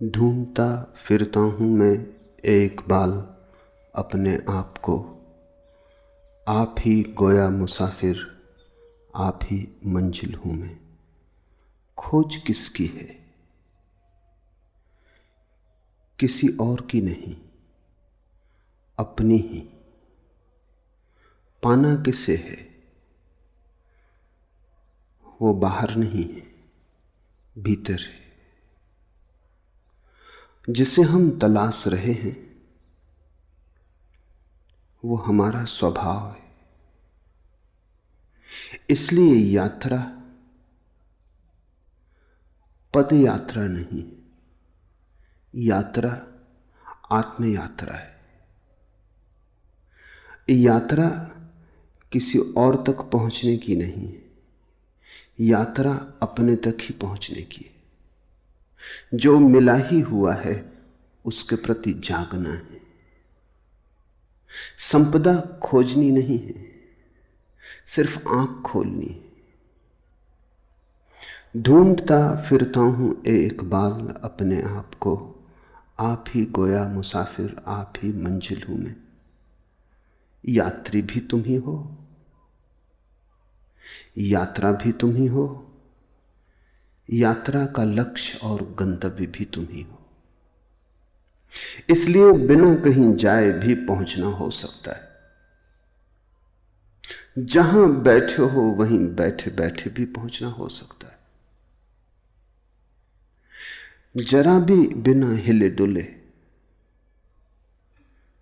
ढूंढता फिरता हूँ मैं एक बाल अपने आप को। आप ही गोया मुसाफिर, आप ही मंजिल हूँ मैं। खोज किसकी है? किसी और की नहीं, अपनी ही। पाना किसे है? वो बाहर नहीं है, भीतर है। जिसे हम तलाश रहे हैं वो हमारा स्वभाव है। इसलिए यात्रा पद यात्रा नहीं, यात्रा आत्म यात्रा है। यात्रा किसी और तक पहुंचने की नहीं है, यात्रा अपने तक ही पहुंचने की है। जो मिला ही हुआ है उसके प्रति जागना है। संपदा खोजनी नहीं है, सिर्फ आंख खोलनी है। ढूंढता फिरता हूं एक बाल अपने आप को। आप ही गोया मुसाफिर, आप ही मंजिल हूं मैं। यात्री भी तुम ही हो, यात्रा भी तुम ही हो, यात्रा का लक्ष्य और गंतव्य भी तुम ही हो। इसलिए बिना कहीं जाए भी पहुंचना हो सकता है। जहां बैठे हो वहीं बैठे बैठे भी पहुंचना हो सकता है। जरा भी बिना हिले डुले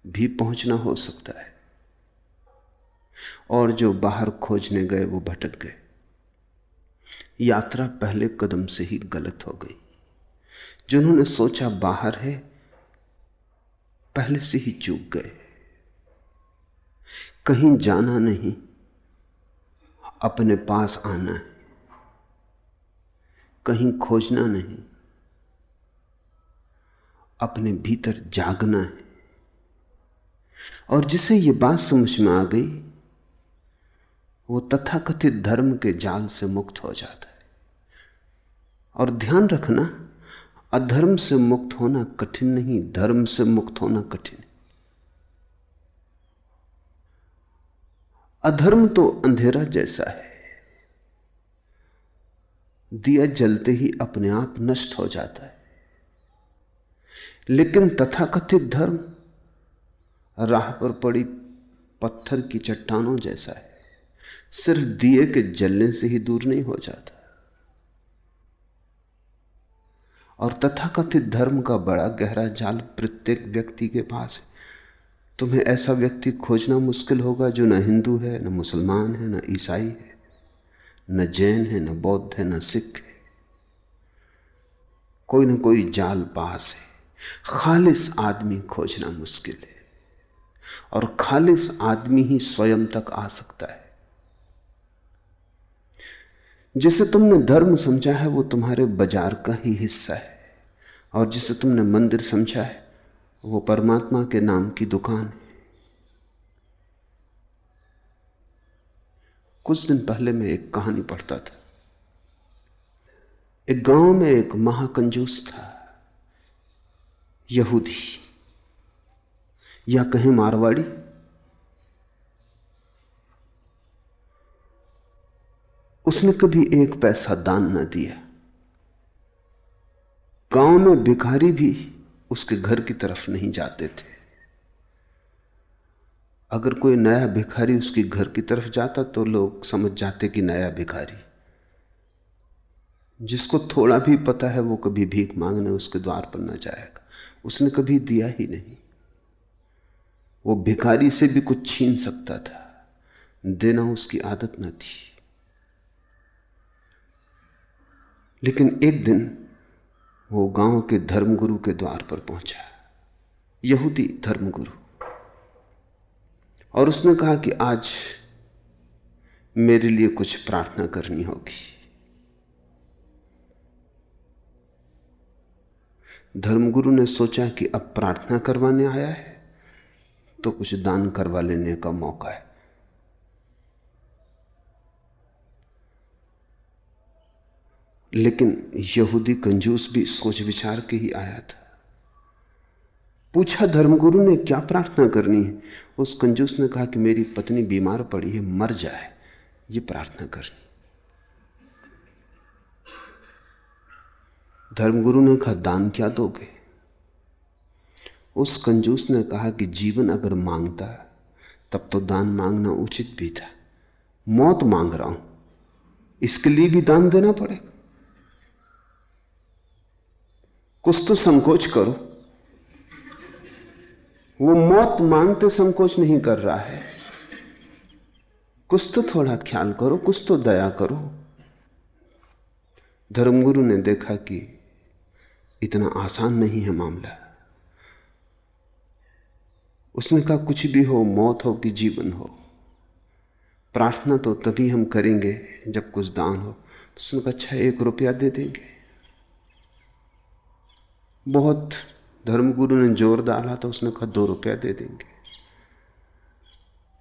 भी पहुंचना हो सकता है। और जो बाहर खोजने गए वो भटक गए। यात्रा पहले कदम से ही गलत हो गई। जिन्होंने सोचा बाहर है, पहले से ही चूक गए। कहीं जाना नहीं, अपने पास आना है। कहीं खोजना नहीं, अपने भीतर जागना है। और जिसे ये बात समझ में आ गई वो तथाकथित धर्म के जाल से मुक्त हो जाता है। और ध्यान रखना, अधर्म से मुक्त होना कठिन नहीं, धर्म से मुक्त होना कठिन है। अधर्म तो अंधेरा जैसा है, दिया जलते ही अपने आप नष्ट हो जाता है। लेकिन तथाकथित धर्म राह पर पड़ी पत्थर की चट्टानों जैसा है, सिर्फ दिए के जलने से ही दूर नहीं हो जाता। और तथाकथित धर्म का बड़ा गहरा जाल प्रत्येक व्यक्ति के पास है। तुम्हें ऐसा व्यक्ति खोजना मुश्किल होगा जो न हिंदू है, न मुसलमान है, न ईसाई है, न जैन है, न बौद्ध है, न सिख है। कोई न कोई जाल पास है। खालिस आदमी खोजना मुश्किल है। और खालिस आदमी ही स्वयं तक आ सकता है। जिसे तुमने धर्म समझा है वो तुम्हारे बाजार का ही हिस्सा है, और जिसे तुमने मंदिर समझा है वो परमात्मा के नाम की दुकान है। कुछ दिन पहले मैं एक कहानी पढ़ता था। एक गांव में एक महाकंजूस था, यहूदी या कहें मारवाड़ी। उसने कभी एक पैसा दान न दिया। गांव में भिखारी भी उसके घर की तरफ नहीं जाते थे। अगर कोई नया भिखारी उसके घर की तरफ जाता तो लोग समझ जाते कि नया भिखारी। जिसको थोड़ा भी पता है वो कभी भीख मांगने उसके द्वार पर न जाएगा। उसने कभी दिया ही नहीं। वो भिखारी से भी कुछ छीन सकता था, देना उसकी आदत न थी। लेकिन एक दिन वो गांव के धर्मगुरु के द्वार पर पहुंचा, यहूदी धर्मगुरु। और उसने कहा कि आज मेरे लिए कुछ प्रार्थना करनी होगी। धर्मगुरु ने सोचा कि अब प्रार्थना करवाने आया है तो कुछ दान करवा लेने का मौका है। लेकिन यहूदी कंजूस भी सोच विचार के ही आया था। पूछा धर्मगुरु ने क्या प्रार्थना करनी है? उस कंजूस ने कहा कि मेरी पत्नी बीमार पड़ी है, मर जाए, ये प्रार्थना करनी। धर्मगुरु ने कहा दान क्या दोगे? उस कंजूस ने कहा कि जीवन अगर मांगता तब तो दान मांगना उचित भी था। मौत मांग रहा हूं, इसके लिए भी दान देना पड़ेगा। कुछ तो संकोच करो। वो मौत मांगते संकोच नहीं कर रहा है। कुछ तो थोड़ा ख्याल करो, कुछ तो दया करो। धर्मगुरु ने देखा कि इतना आसान नहीं है मामला। उसने कहा कुछ भी हो, मौत हो कि जीवन हो, प्रार्थना तो तभी हम करेंगे जब कुछ दान हो। तो उसने कहा अच्छा 1 रुपया दे देंगे। बहुत धर्मगुरु ने जोर डाला तो उसने कहा 2 रुपया दे देंगे।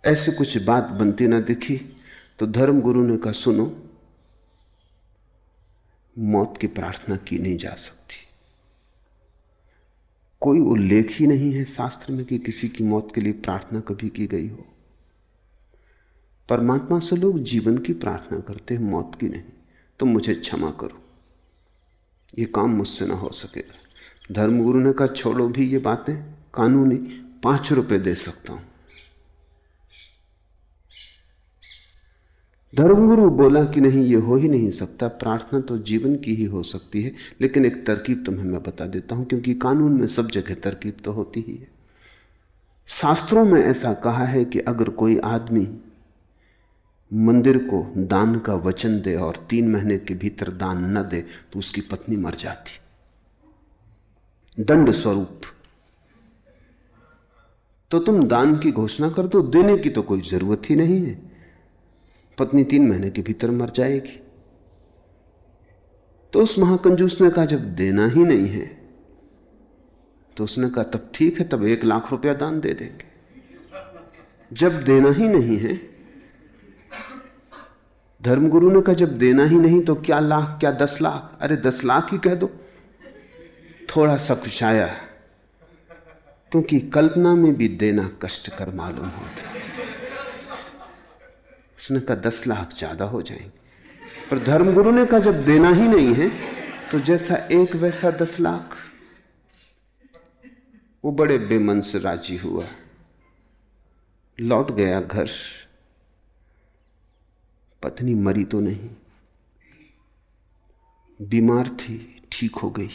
ऐसे कुछ बात बनती ना दिखी तो धर्मगुरु ने कहा सुनो, मौत की प्रार्थना की नहीं जा सकती। कोई उल्लेख ही नहीं है शास्त्र में कि किसी की मौत के लिए प्रार्थना कभी की गई हो। परमात्मा से लोग जीवन की प्रार्थना करते हैं, मौत की नहीं। तो मुझे क्षमा करो, ये काम मुझसे ना हो सकेगा। धर्मगुरु ने कहा छोड़ो भी ये बातें कानूनी, 5 रुपए दे सकता हूं। धर्मगुरु बोला कि नहीं, ये हो ही नहीं सकता, प्रार्थना तो जीवन की ही हो सकती है। लेकिन एक तरकीब तुम्हें मैं बता देता हूं, क्योंकि कानून में सब जगह तरकीब तो होती ही है। शास्त्रों में ऐसा कहा है कि अगर कोई आदमी मंदिर को दान का वचन दे और 3 महीने के भीतर दान न दे तो उसकी पत्नी मर जाती, दंड स्वरूप। तो तुम दान की घोषणा कर दो, देने की तो कोई जरूरत ही नहीं है, पत्नी 3 महीने के भीतर मर जाएगी। तो उस महाकंजूस ने कहा जब देना ही नहीं है तो उसने कहा तब ठीक है, तब 1 लाख रुपया दान दे देंगे। जब देना ही नहीं है, धर्मगुरु ने कहा जब देना ही नहीं तो क्या लाख, क्या 10 लाख? अरे 10 लाख ही कह दो। थोड़ा सा कुछ आया, क्योंकि कल्पना में भी देना कष्टकर मालूम होता है। उसने कहा 10 लाख ज्यादा हो जाएंगे। पर धर्मगुरु ने कहा जब देना ही नहीं है तो जैसा 1 वैसा 10 लाख। वो बड़े बेमन से राजी हुआ, लौट गया घर। पत्नी मरी तो नहीं, बीमार थी, ठीक हो गई।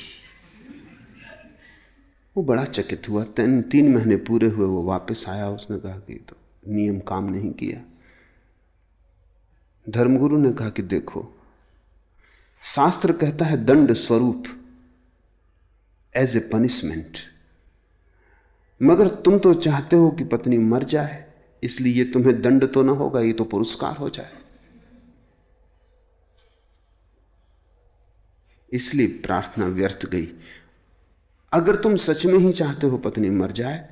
वो बड़ा चकित हुआ। 3 महीने पूरे हुए, वो वापस आया। उसने कहा कि तो नियम काम नहीं किया। धर्मगुरु ने कहा कि देखो, शास्त्र कहता है दंड स्वरूप, एज ए पनिशमेंट, मगर तुम तो चाहते हो कि पत्नी मर जाए, इसलिए ये तुम्हें दंड तो ना होगा, ये तो पुरस्कार हो जाए। इसलिए प्रार्थना व्यर्थ गई। अगर तुम सच में ही चाहते हो पत्नी मर जाए,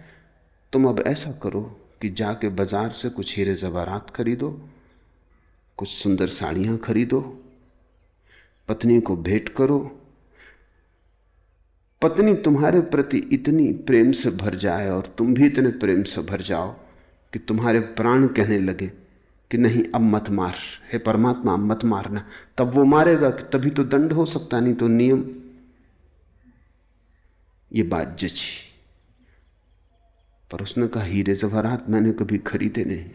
तुम अब ऐसा करो कि जाके बाजार से कुछ हीरे जवाहरात खरीदो, कुछ सुंदर साड़ियां खरीदो, पत्नी को भेंट करो। पत्नी तुम्हारे प्रति इतनी प्रेम से भर जाए और तुम भी इतने प्रेम से भर जाओ कि तुम्हारे प्राण कहने लगे कि नहीं अब मत मार, हे परमात्मा अब मत मारना। तब वो मारेगा कि तभी तो दंड हो सकता, नहीं तो नियम। ये बात जची। पर उसने कहा हीरे जवाहरात मैंने कभी खरीदे नहीं।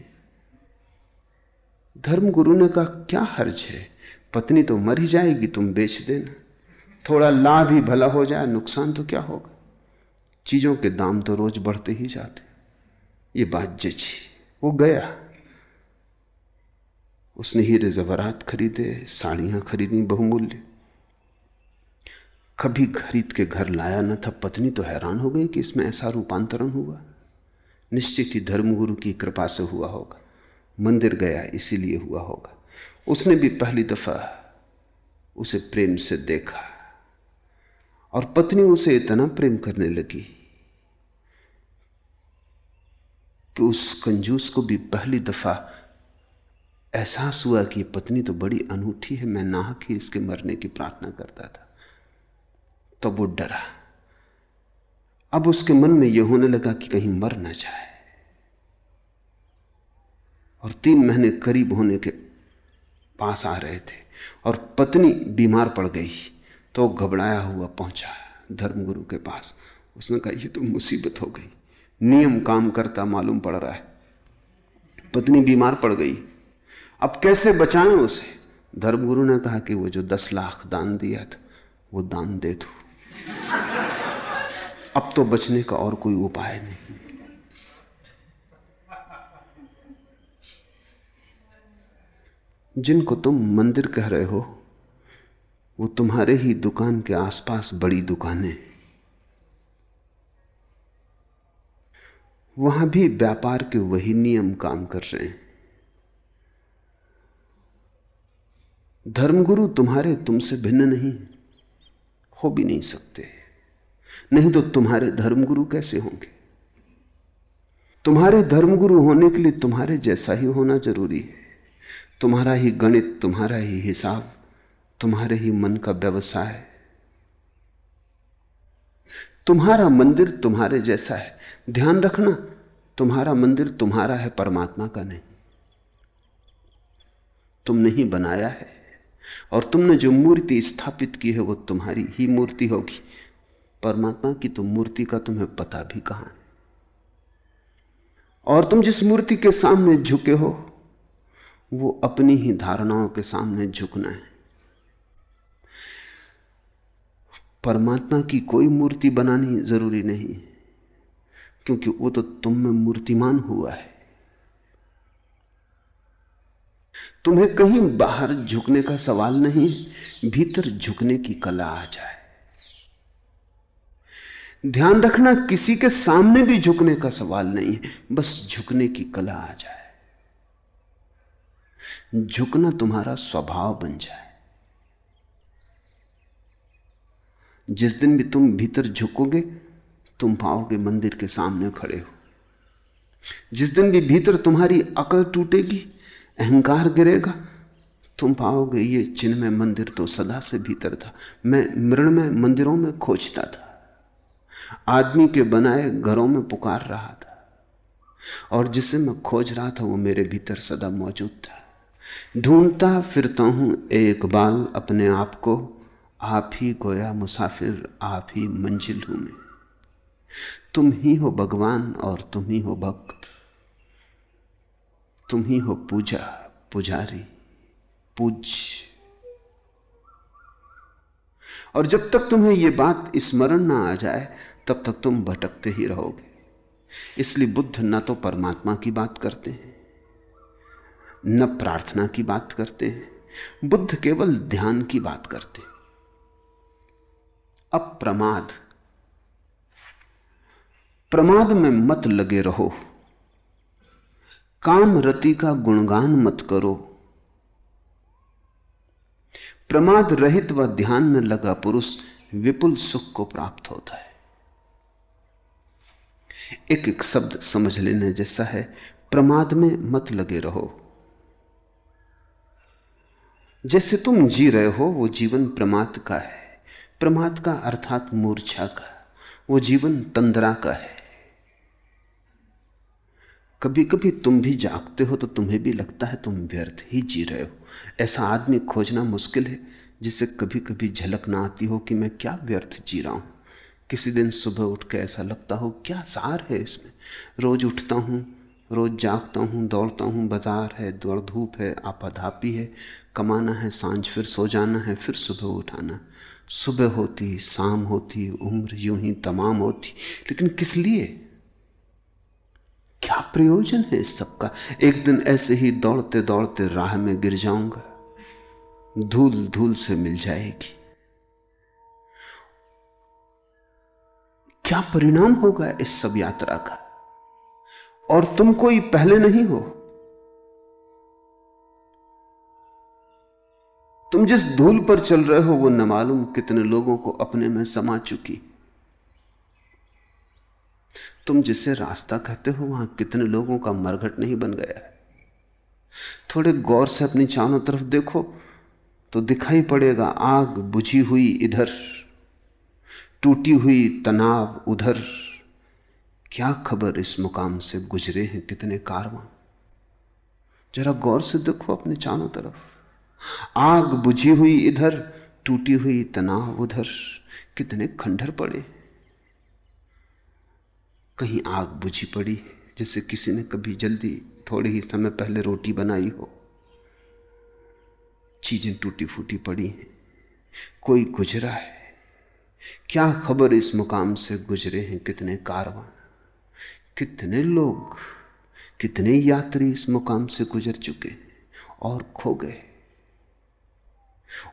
धर्मगुरु ने कहा क्या हर्ज है, पत्नी तो मर ही जाएगी, तुम बेच देना, थोड़ा लाभ ही भला हो जाए, नुकसान तो क्या होगा, चीजों के दाम तो रोज बढ़ते ही जाते। ये बात जची। वो गया, उसने हीरे जवाहरात खरीदे, साड़ियां खरीदी बहुमूल्य, कभी खरीद के घर लाया न था। पत्नी तो हैरान हो गई कि इसमें ऐसा रूपांतरण हुआ। निश्चित ही धर्मगुरु की कृपा से हुआ होगा, मंदिर गया इसीलिए हुआ होगा। उसने भी पहली दफा उसे प्रेम से देखा और पत्नी उसे इतना प्रेम करने लगी कि उस कंजूस को भी पहली दफा एहसास हुआ कि ये पत्नी तो बड़ी अनूठी है, मैं नाहक ही इसके मरने की प्रार्थना करता था। तो वो डरा। अब उसके मन में यह होने लगा कि कहीं मर न जाए। और 3 महीने करीब होने के पास आ रहे थे और पत्नी बीमार पड़ गई, तो घबराया हुआ पहुंचा धर्मगुरु के पास। उसने कहा, ये तो मुसीबत हो गई, नियम काम करता मालूम पड़ रहा है, पत्नी बीमार पड़ गई, अब कैसे बचाएं उसे। धर्मगुरु ने कहा कि वो जो 10 लाख दान दिया था वो दान दे दो, अब तो बचने का और कोई उपाय नहीं। जिनको तुम मंदिर कह रहे हो वो तुम्हारे ही दुकान के आसपास बड़ी दुकानें, वहां भी व्यापार के वही नियम काम कर रहे हैं। धर्मगुरु तुम्हारे तुमसे भिन्न नहीं, हो भी नहीं सकते, नहीं तो तुम्हारे धर्मगुरु कैसे होंगे। तुम्हारे धर्मगुरु होने के लिए तुम्हारे जैसा ही होना जरूरी है। तुम्हारा ही गणित, तुम्हारा ही हिसाब, तुम्हारे ही मन का व्यवसाय, तुम्हारा मंदिर तुम्हारे जैसा है। ध्यान रखना, तुम्हारा मंदिर तुम्हारा है, परमात्मा का नहीं। तुमने ही बनाया है और तुमने जो मूर्ति स्थापित की है वो तुम्हारी ही मूर्ति होगी। परमात्मा की तो मूर्ति का तुम्हें पता भी कहां है। और तुम जिस मूर्ति के सामने झुके हो वो अपनी ही धारणाओं के सामने झुकना है। परमात्मा की कोई मूर्ति बनानी जरूरी नहीं, क्योंकि वो तो तुम में मूर्तिमान हुआ है। तुम्हें कहीं बाहर झुकने का सवाल नहीं, भीतर झुकने की कला आ जाए। ध्यान रखना, किसी के सामने भी झुकने का सवाल नहीं है, बस झुकने की कला आ जाए। झुकना तुम्हारा स्वभाव बन जाए। जिस दिन भी तुम भीतर झुकोगे तुम पाओगे मंदिर के सामने खड़े हो। जिस दिन भी भीतर तुम्हारी अकल टूटेगी, अहंकार गिरेगा, तुम पाओगे ये चिन्ह में मंदिर तो सदा से भीतर था। मैं मृण में मंदिरों में खोजता था, आदमी के बनाए घरों में पुकार रहा था, और जिसे मैं खोज रहा था वो मेरे भीतर सदा मौजूद था। ढूंढता फिरता हूं एक बाल अपने आप को, आप ही गोया मुसाफिर, आप ही मंजिल हूं मैं। तुम ही हो भगवान और तुम ही हो भक्त, तुम ही हो पूजा पुजारी पूज्य। और जब तक तुम्हें यह बात स्मरण ना आ जाए तब तक तुम भटकते ही रहोगे। इसलिए बुद्ध न तो परमात्मा की बात करते हैं न प्रार्थना की बात करते हैं, बुद्ध केवल ध्यान की बात करते हैं। अब प्रमाद में मत लगे रहो, काम रति का गुणगान मत करो। प्रमाद रहित व ध्यान में लगा पुरुष विपुल सुख को प्राप्त होता है। एक एक शब्द समझ लेने जैसा है। प्रमाद में मत लगे रहो। जैसे तुम जी रहे हो वो जीवन प्रमाद का है। प्रमाद का अर्थात मूर्छा का, वो जीवन तंद्रा का है। कभी कभी तुम भी जागते हो तो तुम्हें भी लगता है तुम व्यर्थ ही जी रहे हो। ऐसा आदमी खोजना मुश्किल है जिसे कभी कभी झलक ना आती हो कि मैं क्या व्यर्थ जी रहा हूं। किसी दिन सुबह उठ के ऐसा लगता हो क्या सार है इसमें। रोज उठता हूं, रोज जागता हूं, दौड़ता हूं, बाजार है, दौड़ धूप है, आपाधापी है, कमाना है, सांझ फिर सो जाना है, फिर सुबह उठाना। सुबह होती, शाम होती, उम्र यूं ही तमाम होती, लेकिन किस लिए? क्या प्रयोजन है इस सब का? एक दिन ऐसे ही दौड़ते दौड़ते राह में गिर जाऊंगा, धूल धूल से मिल जाएगी। क्या परिणाम होगा इस सब यात्रा का? और तुम कोई पहले नहीं हो। तुम जिस धूल पर चल रहे हो वो न मालूम कितने लोगों को अपने में समा चुकी। तुम जिसे रास्ता कहते हो वहां कितने लोगों का मरघट नहीं बन गया है। थोड़े गौर से अपनी चारों तरफ देखो तो दिखाई पड़ेगा आग बुझी हुई इधर, टूटी हुई तनाव उधर। क्या खबर इस मुकाम से गुजरे हैं कितने कारवां। जरा गौर से देखो अपने चारों तरफ, आग बुझी हुई इधर, टूटी हुई तनाव उधर। कितने खंडहर पड़े। कहीं आग बुझी पड़ी है, जैसे किसी ने कभी जल्दी थोड़े ही समय पहले रोटी बनाई हो। चीजें टूटी फूटी पड़ी हैं। कोई गुजरा है। क्या खबर इस मुकाम से गुजरे हैं कितने कारवां। कितने लोग, कितने यात्री इस मुकाम से गुजर चुके और खो गए।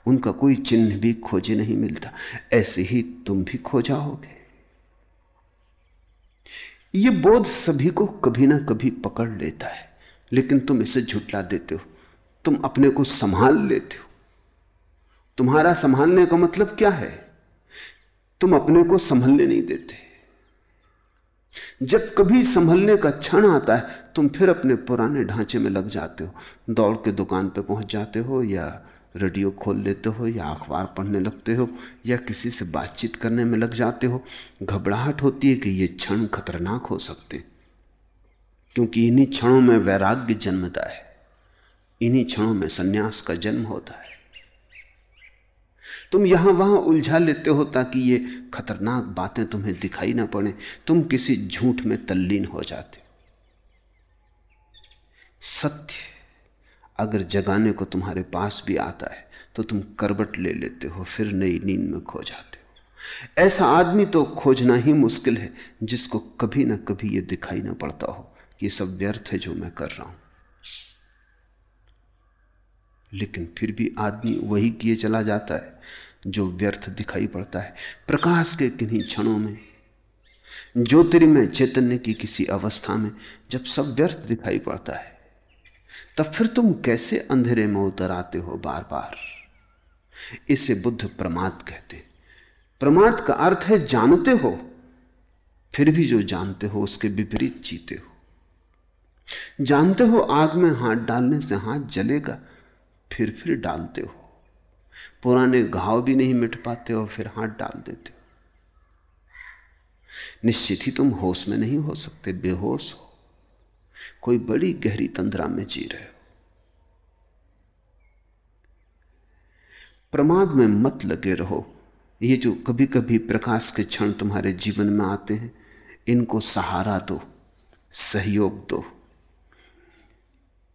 उनका कोई चिन्ह भी खोजे नहीं मिलता। ऐसे ही तुम भी खो जाओगे। ये बोध सभी को कभी ना कभी पकड़ लेता है, लेकिन तुम इसे झुठला देते हो। तुम अपने को संभाल लेते हो। तुम्हारा संभालने का मतलब क्या है? तुम अपने को संभलने नहीं देते। जब कभी संभलने का क्षण आता है, तुम फिर अपने पुराने ढांचे में लग जाते हो। दौड़ के दुकान पे पहुंच जाते हो, या रेडियो खोल लेते हो, या अखबार पढ़ने लगते हो, या किसी से बातचीत करने में लग जाते हो। घबराहट होती है कि ये क्षण खतरनाक हो सकते, क्योंकि इन्हीं क्षणों में वैराग्य जन्मता है, इन्हीं क्षणों में सन्यास का जन्म होता है। तुम यहां वहां उलझा लेते हो ताकि ये खतरनाक बातें तुम्हें दिखाई ना पड़े। तुम किसी झूठ में तल्लीन हो जाते हो। सत्य अगर जगाने को तुम्हारे पास भी आता है तो तुम करवट ले लेते हो, फिर नई नींद में खो जाते हो। ऐसा आदमी तो खोजना ही मुश्किल है जिसको कभी ना कभी ये दिखाई ना पड़ता हो कि ये सब व्यर्थ है जो मैं कर रहा हूं। लेकिन फिर भी आदमी वही किए चला जाता है जो व्यर्थ दिखाई पड़ता है। प्रकाश के किन्हीं क्षणों में, ज्योतिर्मय चैतन्य की किसी अवस्था में, जब सब व्यर्थ दिखाई पड़ता है, तब फिर तुम कैसे अंधेरे में उतर आते हो बार बार। इसे बुद्ध प्रमाद कहते। प्रमाद का अर्थ है जानते हो, फिर भी जो जानते हो उसके विपरीत जीते हो। जानते हो आग में हाथ डालने से हाथ जलेगा, फिर डालते हो। पुराने घाव भी नहीं मिट पाते हो, फिर हाथ डाल देते हो। निश्चित ही तुम होश में नहीं हो सकते, बेहोश हो, कोई बड़ी गहरी तंद्रा में जी रहे हो। प्रमाद में मत लगे रहो। ये जो कभी कभी प्रकाश के क्षण तुम्हारे जीवन में आते हैं, इनको सहारा दो, सहयोग दो,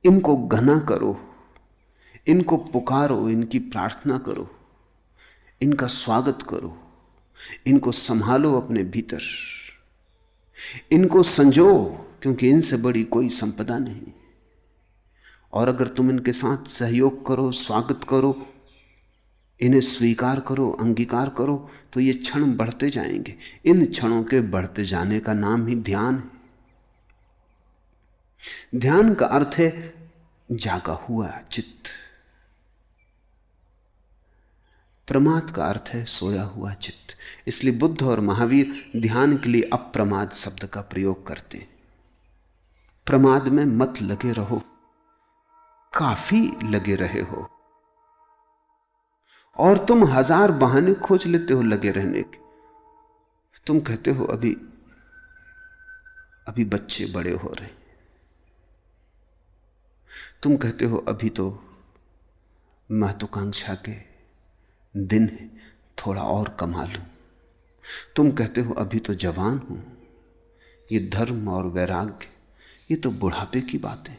इनको घना करो, इनको पुकारो, इनकी प्रार्थना करो, इनका स्वागत करो, इनको संभालो अपने भीतर, इनको संजो, क्योंकि इनसे बड़ी कोई संपदा नहीं। और अगर तुम इनके साथ सहयोग करो, स्वागत करो, इन्हें स्वीकार करो, अंगीकार करो, तो ये क्षण बढ़ते जाएंगे। इन क्षणों के बढ़ते जाने का नाम ही ध्यान है। ध्यान का अर्थ है जागा हुआ चित्त। प्रमाद का अर्थ है सोया हुआ चित्त। इसलिए बुद्ध और महावीर ध्यान के लिए अप्रमाद शब्द का प्रयोग करते हैं। प्रमाद में मत लगे रहो, काफी लगे रहे हो। और तुम हजार बहाने खोज लेते हो लगे रहने के। तुम कहते हो अभी अभी बच्चे बड़े हो रहे, तुम कहते हो अभी तो महत्वाकांक्षा के दिन है, थोड़ा और कमा लूं। तुम कहते हो अभी तो जवान हूं, ये धर्म और वैराग्य ये तो बुढ़ापे की बातें।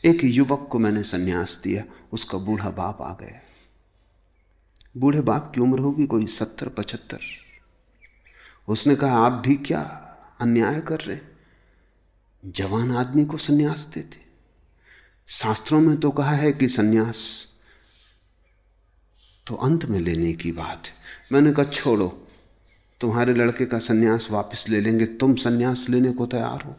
एक युवक को मैंने सन्यास दिया, उसका बूढ़ा बाप आ गया। बूढ़े बाप की उम्र होगी कोई 70-75। उसने कहा आप भी क्या अन्याय कर रहे, जवान आदमी को सन्यास देते। शास्त्रों में तो कहा है कि सन्यास तो अंत में लेने की बात है। मैंने कहा छोड़ो, तुम्हारे लड़के का सन्यास वापस ले लेंगे, तुम सन्यास लेने को तैयार हो?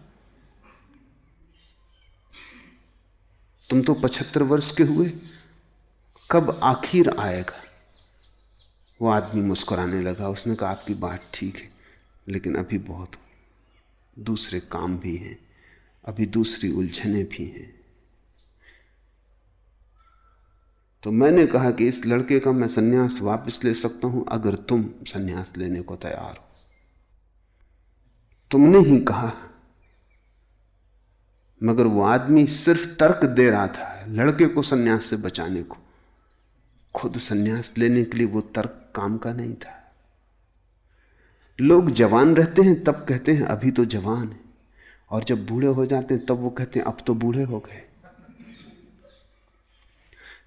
तुम तो 75 वर्ष के हुए, कब आखिर आएगा? वो आदमी मुस्कुराने लगा। उसने कहा आपकी बात ठीक है, लेकिन अभी बहुत दूसरे काम भी हैं, अभी दूसरी उलझने भी हैं। तो मैंने कहा कि इस लड़के का मैं सन्यास वापस ले सकता हूं अगर तुम सन्यास लेने को तैयार हो। तुमने ही कहा। मगर वो आदमी सिर्फ तर्क दे रहा था लड़के को सन्यास से बचाने को, खुद सन्यास लेने के लिए वो तर्क काम का नहीं था। लोग जवान रहते हैं तब कहते हैं अभी तो जवान है, और जब बूढ़े हो जाते हैं तब वो कहते हैं अब तो बूढ़े हो गए।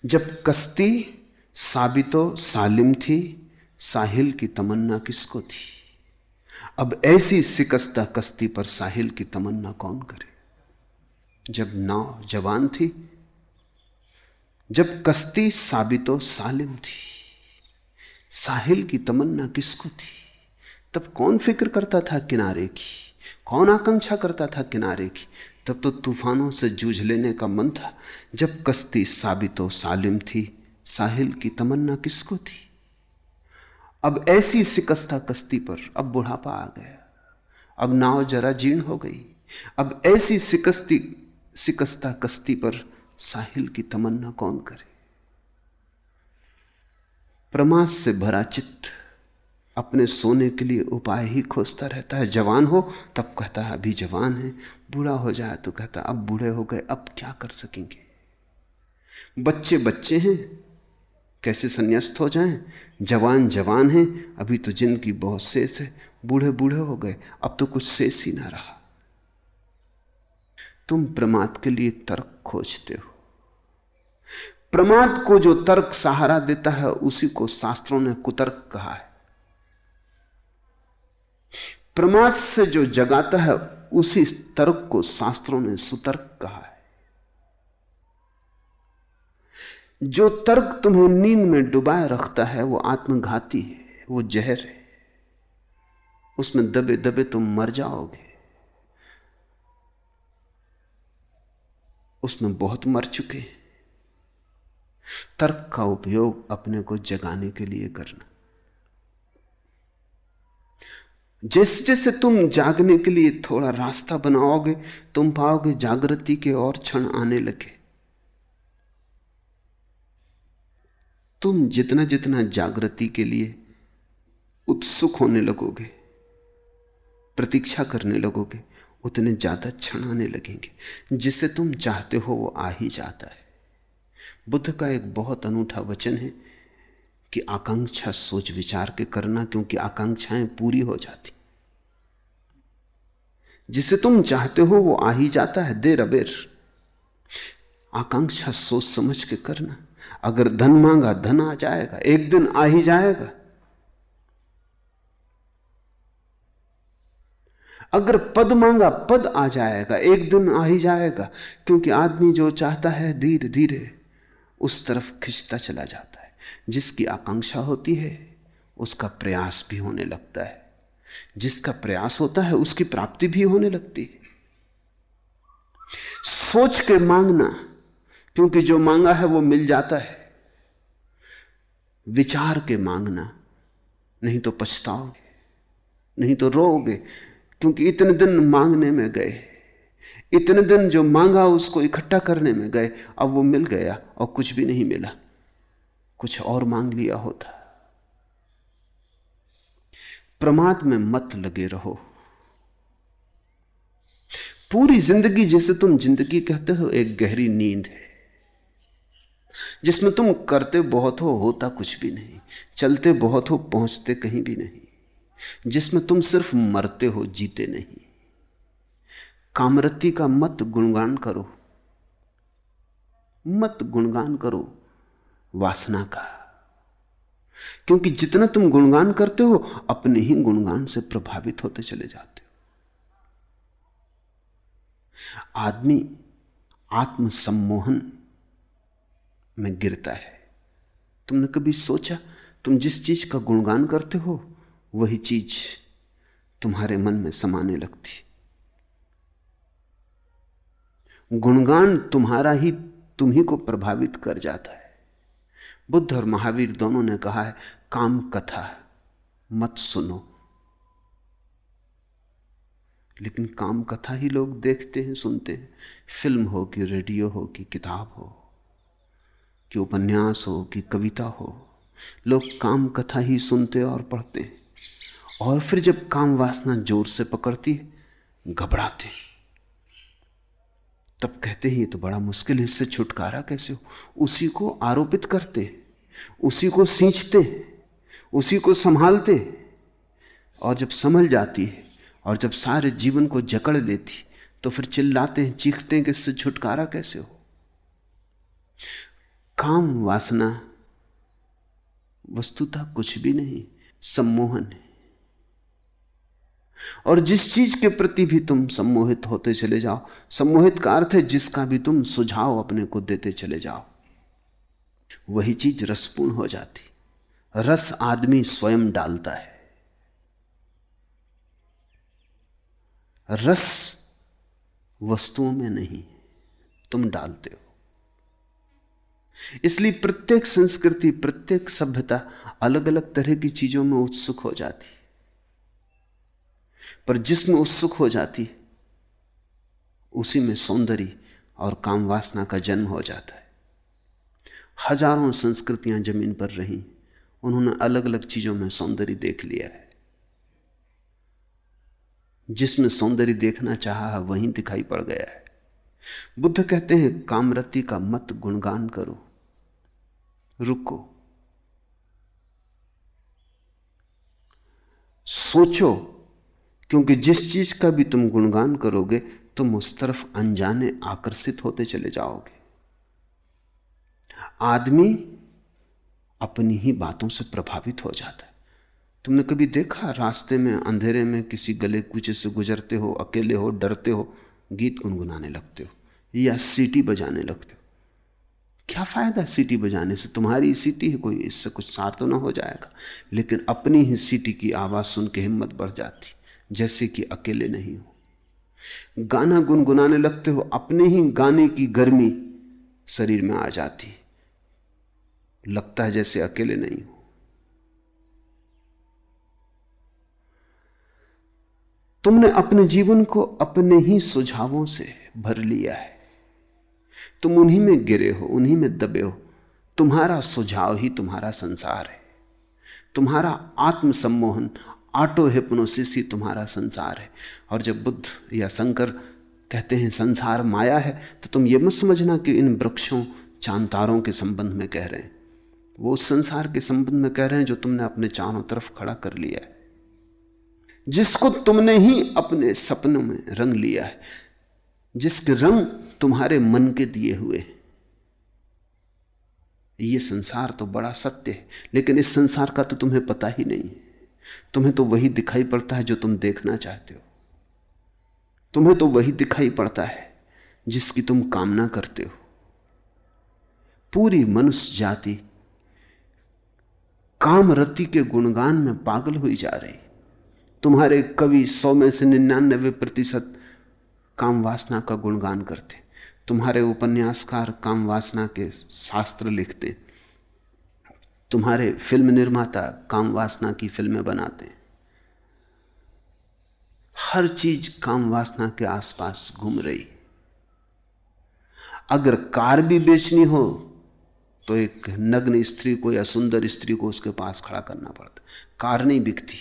जब कश्ती साबितो सालिम थी, साहिल की तमन्ना किसको थी? अब ऐसी शिकस्ता कश्ती पर साहिल की तमन्ना कौन करे? जब नाव जवान थी, जब कश्ती साबितो सालिम थी, साहिल की तमन्ना किसको थी? तब कौन फिक्र करता था किनारे की? कौन आकांक्षा करता था किनारे की? तब तो तूफानों से जूझ लेने का मन था। जब कश्ती साबितो सालिम थी, साहिल की तमन्ना किसको थी? अब ऐसी शिकस्ता कश्ती पर अब बुढ़ापा आ गया, अब नाव जरा जीर्ण हो गई। अब ऐसी शिकस्ता कश्ती पर साहिल की तमन्ना कौन करे? प्रमाद से भरा चित्त अपने सोने के लिए उपाय ही खोजता रहता है। जवान हो तब कहता है अभी जवान है, बूढ़ा हो जाए तो कहता अब बूढ़े हो गए, अब क्या कर सकेंगे। बच्चे बच्चे हैं, कैसे संन्यास्त हो जाएं। जवान जवान हैं, अभी तो जिंदगी बहुत शेष है। बूढ़े बूढ़े हो गए, अब तो कुछ शेष ही ना रहा। तुम प्रमाद के लिए तर्क खोजते हो। प्रमाद को जो तर्क सहारा देता है उसी को शास्त्रों ने कुतर्क कहा है। प्रमाद से जो जगाता है उसी तर्क को शास्त्रों ने सुतर्क कहा है। जो तर्क तुम्हें नींद में डुबाए रखता है वो आत्मघाती है, वो जहर है। उसमें दबे दबे तुम मर जाओगे। उसमें बहुत मर चुके हैं। तर्क का उपयोग अपने को जगाने के लिए करना। जैसे जैसे तुम जागने के लिए थोड़ा रास्ता बनाओगे, तुम पाओगे जागृति के और क्षण आने लगे। तुम जितना जितना जागृति के लिए उत्सुक होने लगोगे, प्रतीक्षा करने लगोगे, उतने ज्यादा क्षण आने लगेंगे। जिसे तुम चाहते हो वो आ ही जाता है। बुद्ध का एक बहुत अनूठा वचन है कि आकांक्षा सोच विचार के करना, क्योंकि आकांक्षाएं पूरी हो जाती। जिसे तुम चाहते हो वो आ ही जाता है, देर अबेर। आकांक्षा सोच समझ के करना। अगर धन मांगा धन आ जाएगा, एक दिन आ ही जाएगा। अगर पद मांगा पद आ जाएगा, एक दिन आ ही जाएगा। क्योंकि आदमी जो चाहता है धीरे धीरे उस तरफ खिंचता चला जाता है। जिसकी आकांक्षा होती है उसका प्रयास भी होने लगता है। जिसका प्रयास होता है उसकी प्राप्ति भी होने लगती है। सोच के मांगना, क्योंकि जो मांगा है वो मिल जाता है। विचार के मांगना, नहीं तो पछताओगे, नहीं तो रोओगे। क्योंकि इतने दिन मांगने में गए, इतने दिन जो मांगा उसको इकट्ठा करने में गए, अब वो मिल गया और कुछ भी नहीं मिला। कुछ और मांग लिया होता। प्रमाद में मत लगे रहो। पूरी जिंदगी जिसे तुम जिंदगी कहते हो एक गहरी नींद है, जिसमें तुम करते बहुत हो, होता कुछ भी नहीं। चलते बहुत हो, पहुंचते कहीं भी नहीं। जिसमें तुम सिर्फ मरते हो, जीते नहीं। कामरति का मत गुणगान करो, मत गुणगान करो वासना का। क्योंकि जितना तुम गुणगान करते हो अपने ही गुणगान से प्रभावित होते चले जाते हो। आदमी आत्मसम्मोहन में गिरता है। तुमने कभी सोचा, तुम जिस चीज का गुणगान करते हो वही चीज तुम्हारे मन में समाने लगती। गुणगान तुम्हारा ही तुम ही को प्रभावित कर जाता है। बुद्ध और महावीर दोनों ने कहा है काम कथा मत सुनो। लेकिन काम कथा ही लोग देखते हैं, सुनते हैं। फिल्म हो कि रेडियो हो कि किताब हो, कि उपन्यास हो कि कविता हो, लोग काम कथा ही सुनते और पढ़ते हैं, और फिर जब काम वासना जोर से पकड़ती है घबराते हैं। तब कहते हैं ये तो बड़ा मुश्किल है, इससे छुटकारा कैसे हो। उसी को आरोपित करते हैं, उसी को सींचते हैं, उसी को संभालते हैं, और जब संभल जाती है और जब सारे जीवन को जकड़ लेती तो फिर चिल्लाते हैं, चीखते हैं कि इससे छुटकारा कैसे हो। काम वासना वस्तुतः कुछ भी नहीं, सम्मोहन है। और जिस चीज के प्रति भी तुम सम्मोहित होते चले जाओ, सम्मोहित का अर्थ है जिसका भी तुम सुझाव अपने को देते चले जाओ, वही चीज रसपूर्ण हो जाती। रस आदमी स्वयं डालता है, रस वस्तुओं में नहीं, तुम डालते हो। इसलिए प्रत्येक संस्कृति, प्रत्येक सभ्यता अलग अलग तरह की चीजों में उत्सुक हो जाती, पर जिसमें उत्सुक हो जाती उसी में सौंदर्य और काम वासना का जन्म हो जाता है। हजारों संस्कृतियां जमीन पर रही, उन्होंने अलग अलग चीजों में सौंदर्य देख लिया है। जिसमें सौंदर्य देखना चाहा वहीं दिखाई पड़ गया है। बुद्ध कहते हैं कामरति का मत गुणगान करो, रुको, सोचो, क्योंकि जिस चीज का भी तुम गुणगान करोगे तुम उस तरफ अनजाने आकर्षित होते चले जाओगे। आदमी अपनी ही बातों से प्रभावित हो जाता है। तुमने कभी देखा रास्ते में अंधेरे में किसी गले कूचे से गुजरते हो, अकेले हो, डरते हो, गीत गुनगुनाने लगते हो या सीटी बजाने लगते हो? क्या फायदा सीटी बजाने से? तुम्हारी सीटी है, कोई इससे कुछ सार तो ना हो जाएगा। लेकिन अपनी ही सीटी की आवाज सुन के हिम्मत बढ़ जाती, जैसे कि अकेले नहीं हो। गाना गुनगुनाने लगते हो, अपने ही गाने की गर्मी शरीर में आ जाती, लगता है जैसे अकेले नहीं हो। तुमने अपने जीवन को अपने ही सुझावों से भर लिया है, तुम उन्हीं में गिरे हो, उन्हीं में दबे हो। तुम्हारा सुझाव ही तुम्हारा संसार है, तुम्हारा आत्मसम्मोहन, ऑटो हिप्नोसिस ही तुम्हारा संसार है। और जब बुद्ध या शंकर कहते हैं संसार माया है, तो तुम ये मत समझना कि इन वृक्षों चांतारों के संबंध में कह रहे हैं। वो उस संसार के संबंध में कह रहे हैं जो तुमने अपने चारों तरफ खड़ा कर लिया है, जिसको तुमने ही अपने सपनों में रंग लिया है, जिसके रंग तुम्हारे मन के दिए हुए हैं। ये संसार तो बड़ा सत्य है, लेकिन इस संसार का तो तुम्हें पता ही नहीं है। तुम्हें तो वही दिखाई पड़ता है जो तुम देखना चाहते हो, तुम्हें तो वही दिखाई पड़ता है जिसकी तुम कामना करते हो। पूरी मनुष्य जाति कामरति के गुणगान में पागल हुई जा रही। तुम्हारे कवि 100 में से 99% काम वासना का गुणगान करते, तुम्हारे उपन्यासकार काम वासना के शास्त्र लिखते, तुम्हारे फिल्म निर्माता काम वासना की फिल्में बनाते। हर चीज काम वासना के आसपास घूम रही। अगर कार भी बेचनी हो तो एक नग्न स्त्री को या सुंदर स्त्री को उसके पास खड़ा करना पड़ता। कार नहीं बिकती,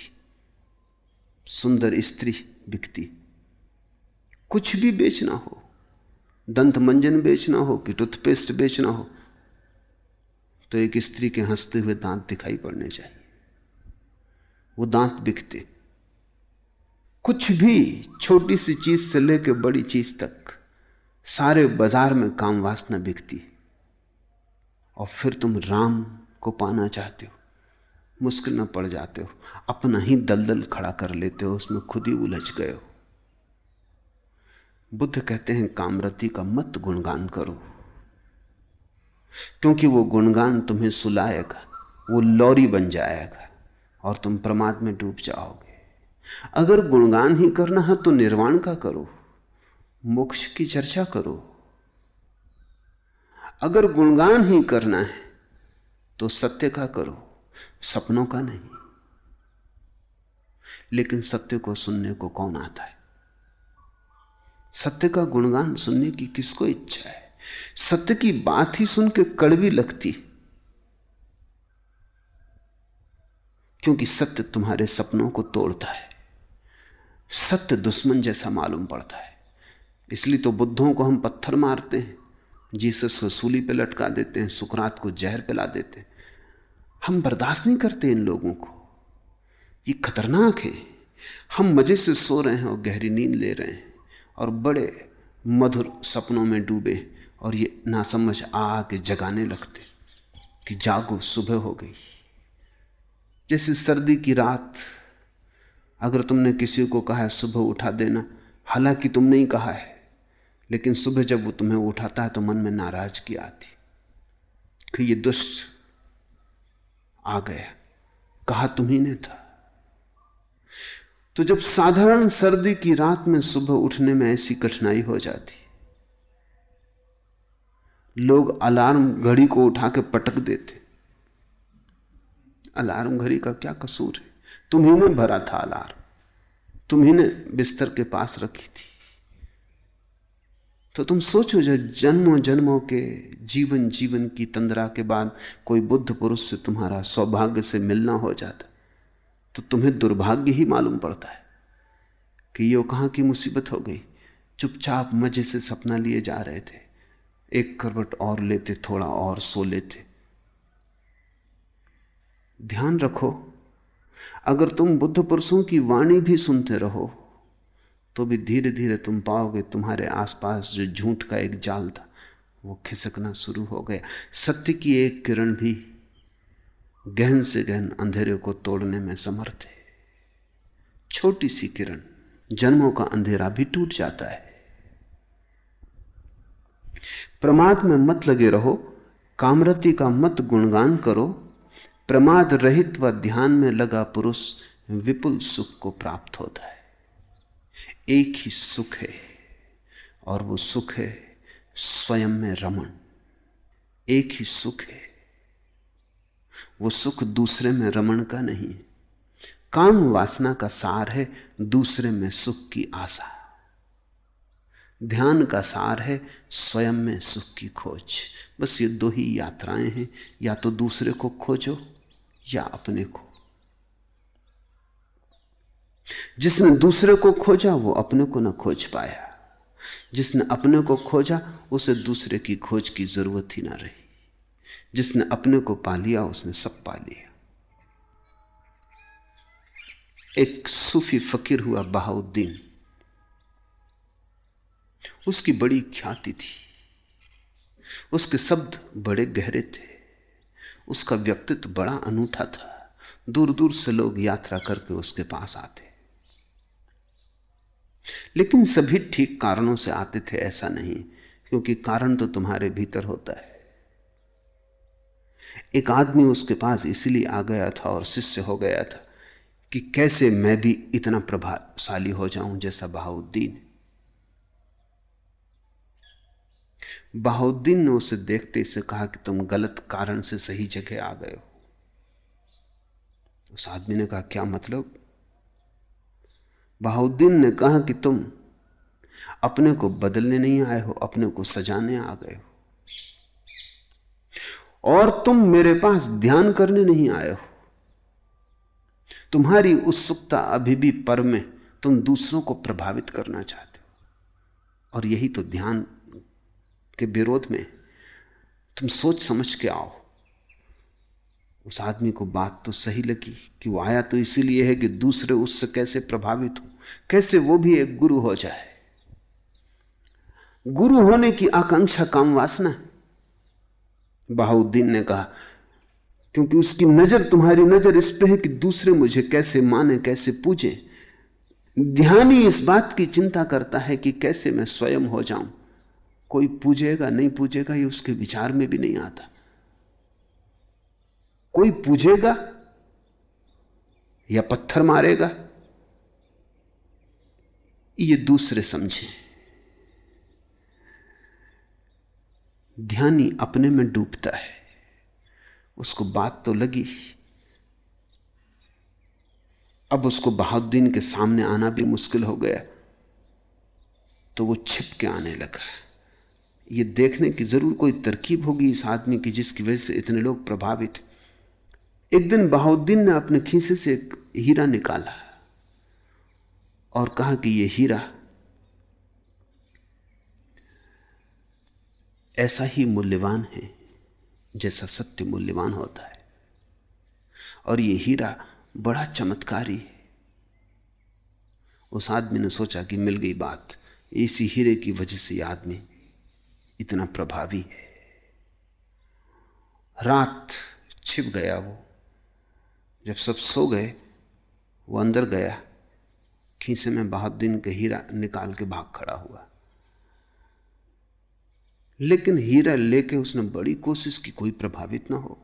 सुंदर स्त्री बिकती। कुछ भी बेचना हो, दंत मंजन बेचना हो कि टूथपेस्ट बेचना हो, तो एक स्त्री के हंसते हुए दांत दिखाई पड़ने चाहिए, वो दांत बिकते। कुछ भी, छोटी सी चीज से लेकर बड़ी चीज तक, सारे बाजार में काम वासना बिकती। और फिर तुम राम को पाना चाहते हो, मुश्किल में पड़ जाते हो, अपना ही दलदल खड़ा कर लेते हो, उसमें खुद ही उलझ गए हो। बुद्ध कहते हैं कामरति का मत गुणगान करो, क्योंकि वो गुणगान तुम्हें सुलाएगा, वो लौरी बन जाएगा और तुम प्रमाद में डूब जाओगे। अगर गुणगान ही करना है तो निर्वाण का करो, मोक्ष की चर्चा करो। अगर गुणगान ही करना है तो सत्य का करो, सपनों का नहीं। लेकिन सत्य को सुनने को कौन आता है? सत्य का गुणगान सुनने की किसको इच्छा है? सत्य की बात ही सुन के कड़वी लगती, क्योंकि सत्य तुम्हारे सपनों को तोड़ता है। सत्य दुश्मन जैसा मालूम पड़ता है। इसलिए तो बुद्धों को हम पत्थर मारते हैं, जीसस को सूली पे लटका देते हैं, सुकरात को जहर पिला देते हैं। हम बर्दाश्त नहीं करते इन लोगों को, ये खतरनाक है। हम मजे से सो रहे हैं और गहरी नींद ले रहे हैं और बड़े मधुर सपनों में डूबे, और ये नासमझ आके जगाने लगते कि जागो, सुबह हो गई। जैसे सर्दी की रात, अगर तुमने किसी को कहा है सुबह उठा देना, हालांकि तुमने ही कहा है, लेकिन सुबह जब वो तुम्हें उठाता है तो मन में नाराजगी आती कि ये दुष्ट आ गया, कहा तुम्ही ने था। तो जब साधारण सर्दी की रात में सुबह उठने में ऐसी कठिनाई हो जाती, लोग अलार्म घड़ी को उठा के पटक देते। अलार्म घड़ी का क्या कसूर है? तुम्ही ने भरा था अलार्म, तुम्ही ने बिस्तर के पास रखी थी। तो तुम सोचो, जब जन्मों जन्मों के जीवन की तंद्रा के बाद कोई बुद्ध पुरुष से तुम्हारा सौभाग्य से मिलना हो जाता, तो तुम्हें दुर्भाग्य ही मालूम पड़ता है कि ये कहां की मुसीबत हो गई। चुपचाप मजे से सपना लिए जा रहे थे, एक करवट और लेते, थोड़ा और सो लेते। ध्यान रखो, अगर तुम बुद्ध पुरुषों की वाणी भी सुनते रहो तो भी धीरे धीरे तुम पाओगे तुम्हारे आसपास जो झूठ का एक जाल था वो खिसकना शुरू हो गया। सत्य की एक किरण भी गहन से गहन अंधेरे को तोड़ने में समर्थ है। छोटी सी किरण, जन्मों का अंधेरा भी टूट जाता है। प्रमाद में मत लगे रहो, कामरति का मत गुणगान करो। प्रमाद रहित व ध्यान में लगा पुरुष विपुल सुख को प्राप्त होता है। एक ही सुख है और वो सुख है स्वयं में रमण। एक ही सुख है, वो सुख दूसरे में रमण का नहीं है। काम वासना का सार है दूसरे में सुख की आशा। ध्यान का सार है स्वयं में सुख की खोज। बस ये दो ही यात्राएं हैं, या तो दूसरे को खोजो या अपने को। जिसने दूसरे को खोजा वो अपने को न खोज पाया, जिसने अपने को खोजा उसे दूसरे की खोज की जरूरत ही ना रही। जिसने अपने को पा लिया उसने सब पा लिया। एक सूफी फकीर हुआ बहाउद्दीन, उसकी बड़ी ख्याति थी, उसके शब्द बड़े गहरे थे, उसका व्यक्तित्व बड़ा अनूठा था। दूर दूर से लोग यात्रा करके उसके पास आते, लेकिन सभी ठीक कारणों से आते थे ऐसा नहीं, क्योंकि कारण तो तुम्हारे भीतर होता है। एक आदमी उसके पास इसलिए आ गया था और शिष्य हो गया था कि कैसे मैं भी इतना प्रभावशाली हो जाऊं जैसा बहाउद्दीन। बहाउद्दीन ने उसे देखते से कहा कि तुम गलत कारण से सही जगह आ गए हो। उस आदमी ने कहा क्या मतलब? बहाउद्दीन ने कहा कि तुम अपने को बदलने नहीं आए हो, अपने को सजाने आ गए हो, और तुम मेरे पास ध्यान करने नहीं आए हो। तुम्हारी उत्सुकता अभी भी पर में, तुम दूसरों को प्रभावित करना चाहते हो, और यही तो ध्यान के विरोध में। तुम सोच समझ के आओ। उस आदमी को बात तो सही लगी कि वो आया तो इसीलिए है कि दूसरे उससे कैसे प्रभावित हो, कैसे वो भी एक गुरु हो जाए। गुरु होने की आकांक्षा काम वासना है। बहाउद्दीन ने कहा क्योंकि उसकी नजर, तुम्हारी नजर इस पे है कि दूसरे मुझे कैसे माने, कैसे पूजे। ध्यानी इस बात की चिंता करता है कि कैसे मैं स्वयं हो जाऊं। कोई पूजेगा नहीं पूजेगा ये उसके विचार में भी नहीं आता। कोई पूजेगा या पत्थर मारेगा ये दूसरे समझे। ध्यानी अपने में डूबता है। उसको बात तो लगी, अब उसको बहाउद्दीन के सामने आना भी मुश्किल हो गया, तो वो छिप के आने लगा। ये देखने की जरूर कोई तरकीब होगी इस आदमी की जिसकी वजह से इतने लोग प्रभावित हैं। एक दिन बहाउद्दीन ने अपने खीसे से एक हीरा निकाला और कहा कि यह हीरा ऐसा ही मूल्यवान है जैसा सत्य मूल्यवान होता है, और यह हीरा बड़ा चमत्कारी है। उस आदमी ने सोचा कि मिल गई बात, इसी हीरे की वजह से यह आदमी इतना प्रभावी है। रात छिप गया वो। जब सब सो गए, वो अंदर गया, खीसे में बहाउद्दीन का हीरा निकाल के भाग खड़ा हुआ। लेकिन हीरा लेके उसने बड़ी कोशिश की, कोई प्रभावित ना हो,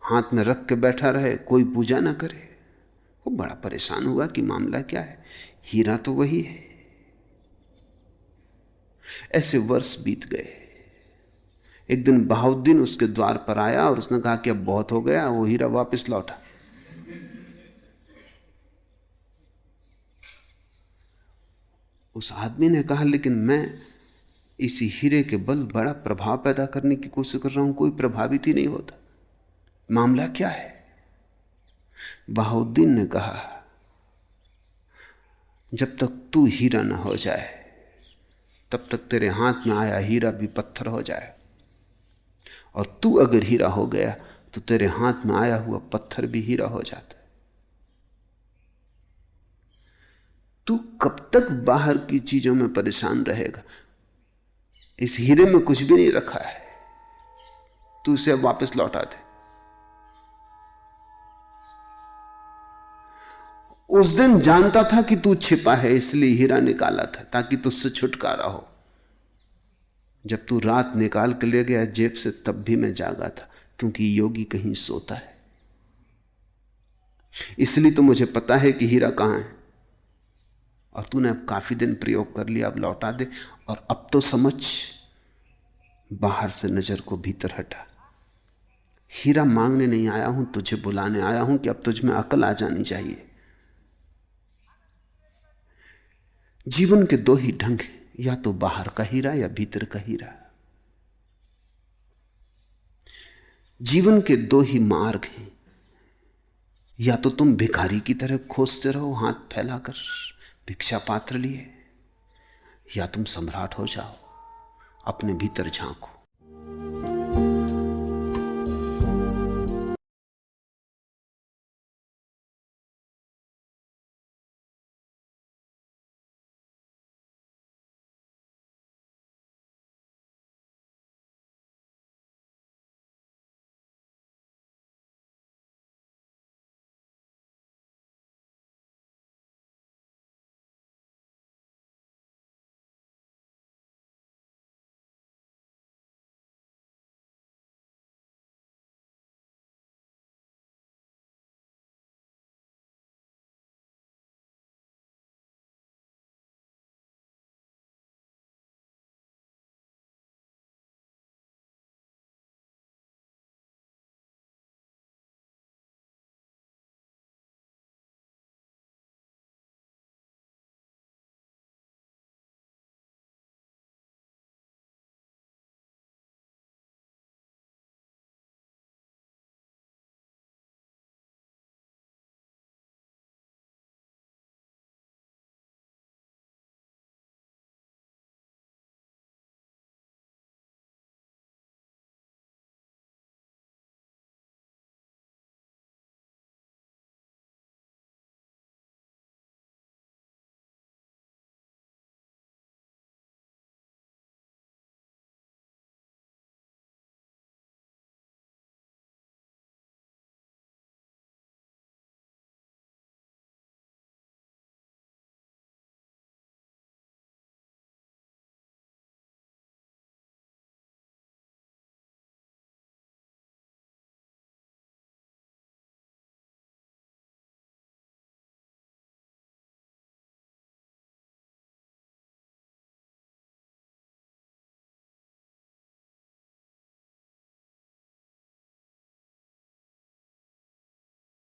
हाथ में रख के बैठा रहे, कोई पूजा ना करे। वो बड़ा परेशान हुआ कि मामला क्या है, हीरा तो वही है। ऐसे वर्ष बीत गए। एक दिन बहाउद्दीन उसके द्वार पर आया और उसने कहा कि अब बहुत हो गया। वो हीरा वापस लौटा। उस आदमी ने कहा, लेकिन मैं इसी हीरे के बल बड़ा प्रभाव पैदा करने की कोशिश कर रहा हूं, कोई प्रभावित ही नहीं होता, मामला क्या है? बहाउद्दीन ने कहा, जब तक तू हीरा ना हो जाए तब तक तेरे हाथ में आया हीरा भी पत्थर हो जाए, और तू अगर हीरा हो गया तो तेरे हाथ में आया हुआ पत्थर भी हीरा हो जाता है। तू कब तक बाहर की चीजों में परेशान रहेगा? इस हीरे में कुछ भी नहीं रखा है, तू इसे वापस लौटा दे। उस दिन जानता था कि तू छिपा है, इसलिए हीरा निकाला था ताकि तुझसे छुटकारा हो। जब तू रात निकाल के ले गया जेब से, तब भी मैं जागा था, क्योंकि योगी कहीं सोता है। इसलिए तो मुझे पता है कि हीरा कहां है, और तूने अब काफी दिन प्रयोग कर लिया, अब लौटा दे। और अब तो समझ, बाहर से नजर को भीतर हटा। हीरा मांगने नहीं आया हूं, तुझे बुलाने आया हूं कि अब तुझ में अकल आ जानी चाहिए। जीवन के दो ही ढंग हैं, या तो बाहर का हीरा या भीतर का हीरा। जीवन के दो ही मार्ग हैं, या तो तुम भिखारी की तरह खोजते रहो हाथ फैलाकर भिक्षा पात्र लिए, या तुम सम्राट हो जाओ, अपने भीतर झांको।